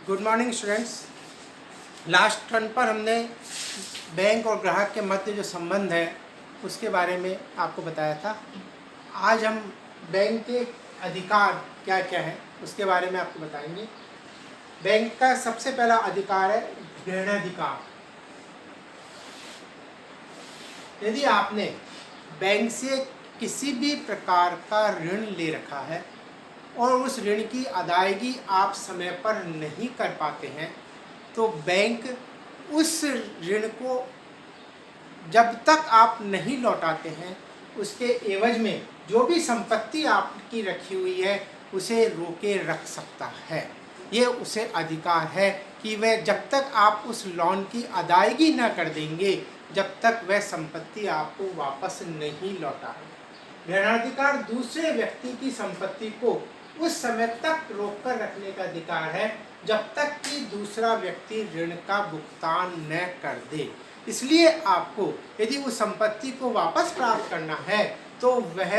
Good morning students. Last turn पर हमने bank और ग्राहक के मध्य जो संबंध है उसके बारे में आपको बताया था। आज हम बैंक के अधिकार क्या क्या है उसके बारे में आपको बताएंगे। बैंक का सबसे पहला अधिकार है ऋणाधिकार। यदि आपने बैंक से किसी भी प्रकार का ऋण ले रखा है और उस ऋण की अदायगी आप समय पर नहीं कर पाते हैं तो बैंक उस ऋण को जब तक आप नहीं लौटाते हैं उसके एवज में जो भी संपत्ति आपकी रखी हुई है उसे रोके रख सकता है। ये उसे अधिकार है कि वह जब तक आप उस लोन की अदायगी न कर देंगे जब तक वह संपत्ति आपको वापस नहीं लौटाएगा। ऋणाधिकार दूसरे व्यक्ति की संपत्ति को उस समय तक रोक कर रखने का अधिकार है जब तक कि दूसरा व्यक्ति ऋण का भुगतान न कर दे। इसलिए आपको यदि उस संपत्ति को वापस प्राप्त करना है तो वह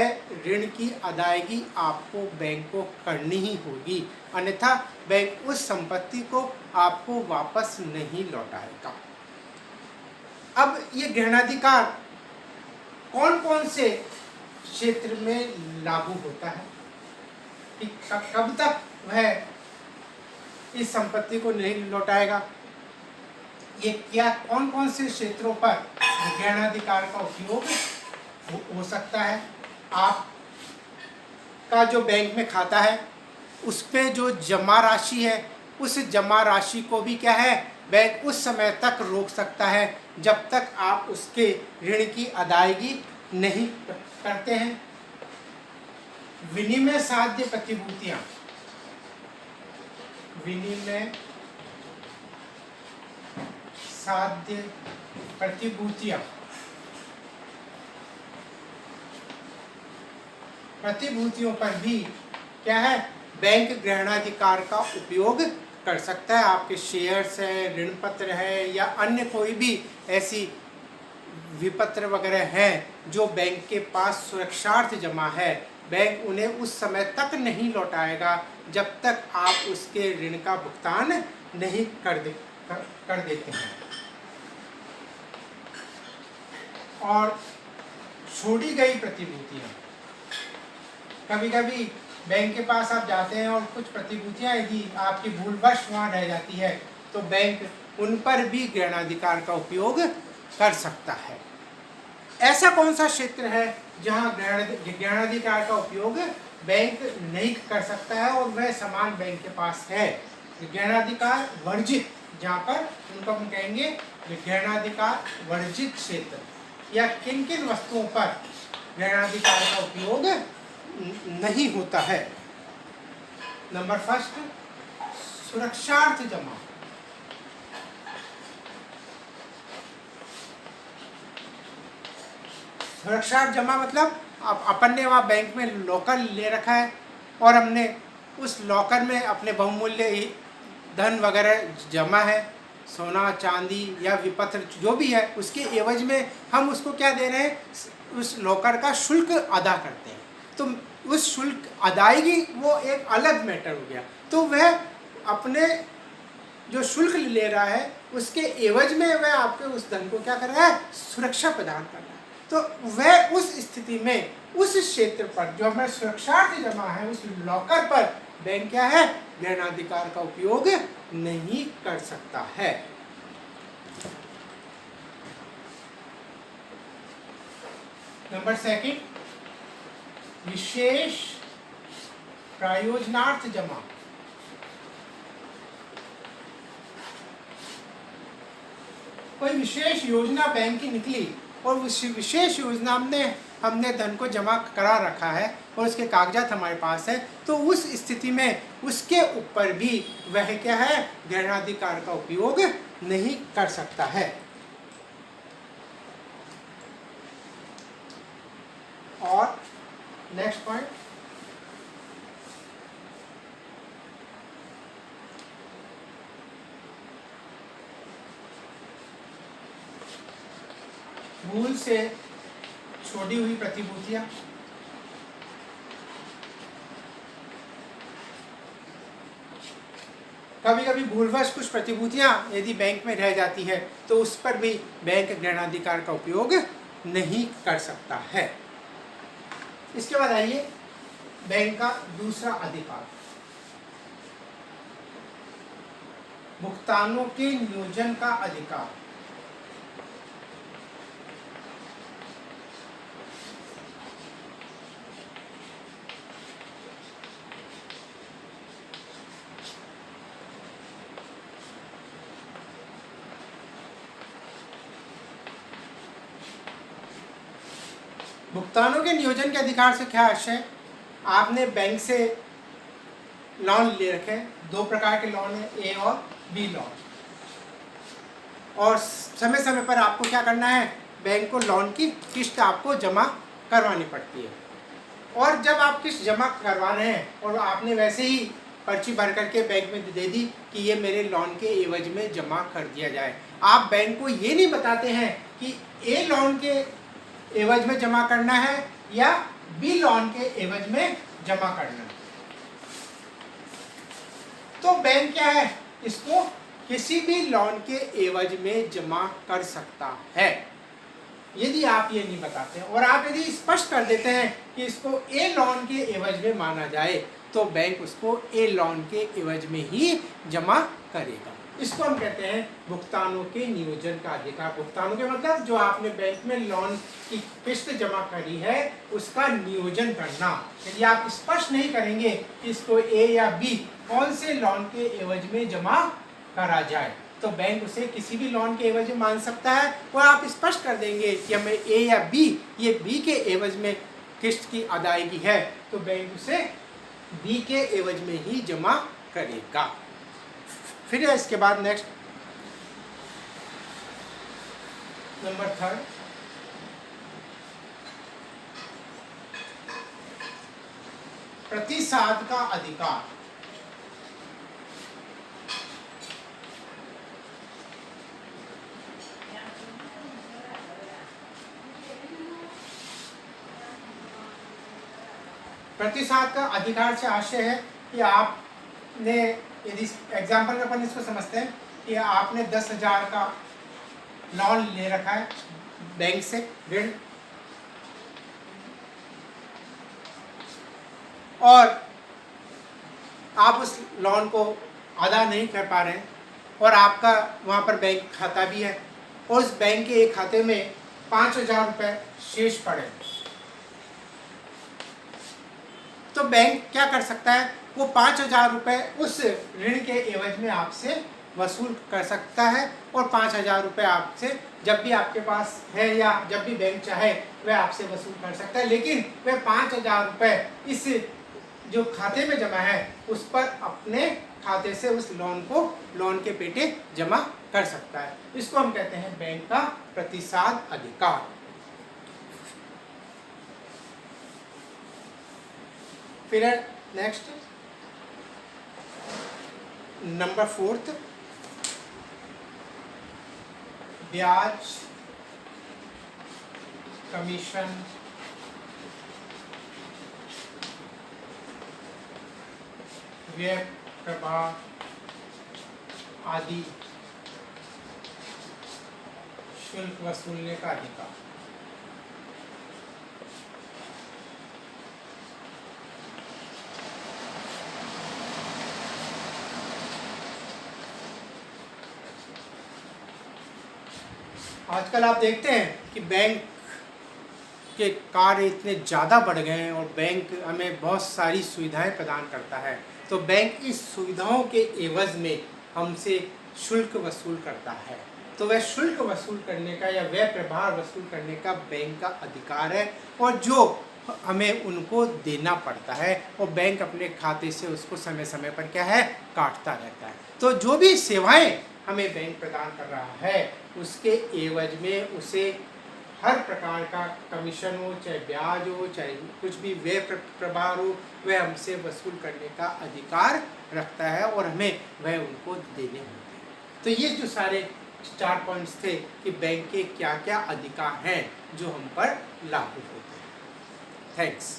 ऋण की अदायगी आपको बैंक को करनी ही होगी, अन्यथा बैंक उस संपत्ति को आपको वापस नहीं लौटाएगा। अब ये ऋणाधिकार कौन कौन से क्षेत्र में लागू होता है, कब तक वह इस संपत्ति को नहीं लौटाएगा, ये क्या कौन कौन से क्षेत्रों पर ऋणाधिकार का उपयोग हो सकता है। आपका जो बैंक में खाता है उस पे जो जमा राशि है उस जमा राशि को भी क्या है बैंक उस समय तक रोक सकता है जब तक आप उसके ऋण की अदायगी नहीं करते हैं। विनिमय साध्य प्रतिभूतियां, विनिमय साध्य प्रतिभूतियां, प्रतिभूतियों पर भी क्या है बैंक ऋणाधिकार का उपयोग कर सकता है। आपके शेयर्स है, ऋण पत्र है या अन्य कोई भी ऐसी विपत्र वगैरह हैं जो बैंक के पास सुरक्षार्थ जमा है, बैंक उन्हें उस समय तक नहीं लौटाएगा जब तक आप उसके ऋण का भुगतान नहीं कर देते हैं। और छोड़ी गई प्रतिभूतियां, कभी कभी बैंक के पास आप जाते हैं और कुछ प्रतिभूतियां यदि आपकी भूलवश वहाँ रह जाती है तो बैंक उन पर भी ऋणाधिकार का उपयोग कर सकता है। ऐसा कौन सा क्षेत्र है जहाँ ऋणाधिकार का उपयोग बैंक नहीं कर सकता है और वह सामान बैंक के पास है। ऋणाधिकार वर्जित, जहाँ पर उनको हम कहेंगे ऋणाधिकार वर्जित क्षेत्र, या किन किन वस्तुओं पर ऋणाधिकार का उपयोग नहीं होता है। नंबर फर्स्ट, सुरक्षार्थ जमा। सुरक्षार्थ जमा मतलब अपन ने वहाँ बैंक में लॉकर ले रखा है और हमने उस लॉकर में अपने बहुमूल्य धन वगैरह जमा है, सोना चांदी या विपत्र जो भी है, उसके एवज में हम उसको क्या दे रहे हैं, उस लॉकर का शुल्क अदा करते हैं। तो उस शुल्क अदायगी वो एक अलग मैटर हो गया। तो वह अपने जो शुल्क ले रहा है उसके एवज में वह आपके उस धन को क्या कर रहा है, सुरक्षा प्रदान कर रहा है। तो वह उस स्थिति में उस क्षेत्र पर जो हमारे सुरक्षार्थ जमा है उस लॉकर पर बैंक क्या है ऋणाधिकार का उपयोग नहीं कर सकता है। नंबर सेकंड, विशेष प्रयोजनार्थ जमा। कोई विशेष योजना बैंक की निकली और उस विशेष योजना में हमने धन को जमा करा रखा है और उसके कागजात हमारे पास है, तो उस स्थिति में उसके ऊपर भी वह क्या है ऋणाधिकार का उपयोग नहीं कर सकता है। और नेक्स्ट पॉइंट, भूल से छोड़ी हुई प्रतिभूतियां, कभी कभी भूलवश कुछ प्रतिभूतियाँ यदि बैंक में रह जाती है तो उस पर भी बैंक ग्रहणाधिकार का उपयोग नहीं कर सकता है। इसके बाद आइए बैंक का दूसरा अधिकार, भुगतानों के नियोजन का अधिकार। भुगतानों के नियोजन के अधिकार से क्या आशय? आपने बैंक से लोन ले रखे, दो प्रकार के लोन है, ए और बी लोन, और समय समय पर आपको क्या करना है, बैंक को लोन की किस्त आपको जमा करवानी पड़ती है। और जब आप किस्त जमा करवा रहे हैं और आपने वैसे ही पर्ची भर करके बैंक में दे दी कि ये मेरे लोन के एवज में जमा कर दिया जाए, आप बैंक को ये नहीं बताते हैं कि ए लोन के एवज में जमा करना है या बी लोन के एवज में जमा करना है। तो बैंक क्या है, इसको किसी भी लोन के एवज में जमा कर सकता है। यदि आप ये नहीं बताते हैं और आप यदि स्पष्ट कर देते हैं कि इसको ए लोन के एवज में माना जाए तो बैंक उसको ए लोन के एवज में ही जमा करेगा। इसको हम कहते हैं भुगतानों के नियोजन का अधिकार। भुगतानों के मतलब जो आपने बैंक में लोन की किस्त जमा करी है उसका नियोजन करना। यदि आप स्पष्ट नहीं करेंगे कि इसको ए या बी कौन से लोन के एवज में जमा करा जाए तो बैंक उसे किसी भी लोन के एवज में मान सकता है। और आप स्पष्ट कर देंगे कि हमें ए या बी, ये बी के एवज में किस्त की अदायगी है तो बैंक उसे बी के एवज में ही जमा करेगा। फिर इसके बाद नेक्स्ट नंबर 3, प्रतिसाद का अधिकार। प्रतिसाद का अधिकार से आशय है कि आपने, यदि एग्जाम्पल में अपन इसको समझते हैं कि आपने 10,000 का लोन ले रखा है बैंक से ऋण, और आप उस लोन को अदा नहीं कर पा रहे हैं और आपका वहाँ पर बैंक खाता भी है और उस बैंक के एक खाते में 5,000 रुपये शेष पड़े, तो बैंक क्या कर सकता है, वो 5,000 रुपये उस ऋण के एवज में आपसे वसूल कर सकता है और 5,000 रुपये आपसे जब भी आपके पास है या जब भी बैंक चाहे वह आपसे वसूल कर सकता है। लेकिन वह 5,000 रुपये इस जो खाते में जमा है उस पर अपने खाते से उस लोन को लोन के पेटे जमा कर सकता है। इसको हम कहते हैं बैंक का प्रतिसाद अधिकार। फिर नेक्स्ट नंबर 4, ब्याज, कमीशन, व्यय प्रभार आदि शुल्क वसूलने का अधिकार। आजकल आप देखते हैं कि बैंक के कार्य इतने ज़्यादा बढ़ गए हैं और बैंक हमें बहुत सारी सुविधाएं प्रदान करता है, तो बैंक इस सुविधाओं के एवज में हमसे शुल्क वसूल करता है। तो वह शुल्क वसूल करने का या व्यय प्रभार वसूल करने का बैंक का अधिकार है और जो हमें उनको देना पड़ता है और बैंक अपने खाते से उसको समय समय पर क्या है, काटता रहता है। तो जो भी सेवाएं हमें बैंक प्रदान कर रहा है उसके एवज में उसे हर प्रकार का कमीशन हो, चाहे ब्याज हो, चाहे कुछ भी व्यय प्रभार हो, वह हमसे वसूल करने का अधिकार रखता है और हमें वह उनको देने होते हैं। तो ये जो सारे 4 पॉइंट्स थे कि बैंक के क्या क्या अधिकार हैं जो हम पर लागू होते हैं। थैंक्स।